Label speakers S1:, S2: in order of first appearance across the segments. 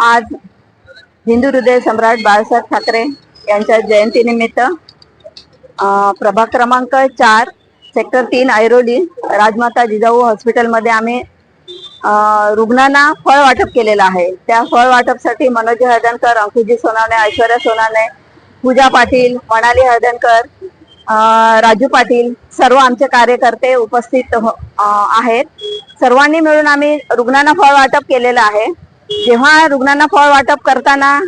S1: आज हिंदू हृदय सम्राट बाळासाहेब ठाकरे यांच्या जयंतीनिमित्त प्रभाग क्रमांक 4 सेक्टर 3 ऐरोली राजमाता जिजाऊ हॉस्पिटलमध्ये आम्ही रुग्णांना फळ वाटप केलेलं आहे। त्या फळ वाटपसाठी मनोज हळदणकर, अंकुजी सोनावणे, ऐश्वर्या सोनावणे, पूजा पाटील, मनाली हळदणकर, राजू पाटील सर्व आमचे कार्यकर्ते उपस्थित आहेत। सर्वांनी मिळून आम्ही रुग्णांना फळ वाटप केलेलं आहे। जेव्हा रुग्णांना फळ वाटप करताना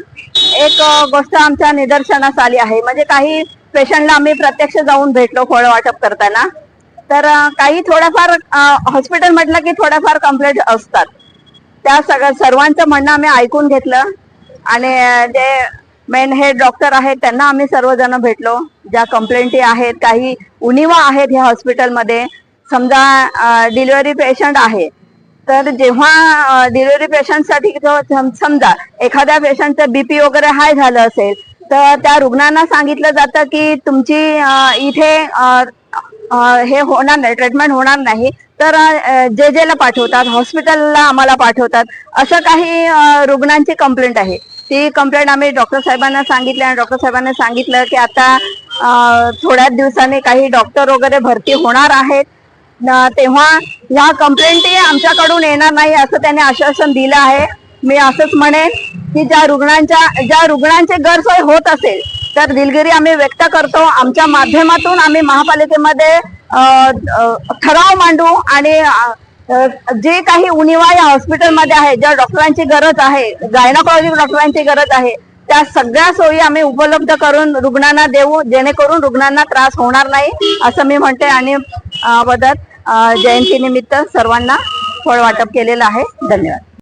S1: एक गोष्ट आमच्या निदर्शनास आली आहे, म्हणजे काही पेशंटला आम्ही प्रत्यक्ष जाऊन भेटलो फळ वाटप करताना, तर काही थोडाफार हॉस्पिटल म्हटलं की थोडाफार कंप्लेंट असतात। त्या सर्वांचं म्हणणं आम्ही ऐकून घेतलं आणि जे मेन हेड डॉक्टर आहेत त्यांना आम्ही सर्वजण भेटलो। ज्या कंप्लेंटी आहेत, काही उणिवा आहेत ह्या हॉस्पिटलमध्ये, समजा डिलिव्हरी पेशंट आहे तर जेव्हा डिलिव्हरी पेशंटसाठी समजा एखाद्या पेशंटचं बीपी वगैरे हाय झालं असेल तर त्या रुग्णांना सांगितलं जातं की तुमची इथे हे होणार नाही, ट्रीटमेंट होणार नाही, तर जे ला पाठवतात, हॉस्पिटलला आम्हाला पाठवतात। असं काही रुग्णांची कंप्लेंट आहे। ती कंप्लेंट आम्ही डॉक्टर साहेबांना सांगितली आणि डॉक्टर साहेबांनी सांगितलं की आता थोड्याच दिवसांनी काही डॉक्टर वगैरे भरती होणार आहेत, तेव्हा ह्या कंप्लेंटी आमच्याकडून येणार नाही असं त्यांनी आश्वासन दिलं आहे। मी असंच म्हणेन की ज्या रुग्णांची गैरसोय होत असेल तर दिलगिरी आम्ही व्यक्त करतो। आमच्या माध्यमातून आम्ही महापालिकेमध्ये ठराव मांडू आणि जे काही उणिवा या हॉस्पिटलमध्ये आहे, ज्या डॉक्टरांची गरज आहे, गायनाकोलॉजी डॉक्टरांची गरज आहे, त्या सगळ्या सोयी आम्ही उपलब्ध करून रुग्णांना देऊ, जेणेकरून रुग्णांना त्रास होणार नाही असं मी म्हणते। आणि जयंतीनिमित्त सर्वांना फळ वाटप केलेलं आहे। धन्यवाद।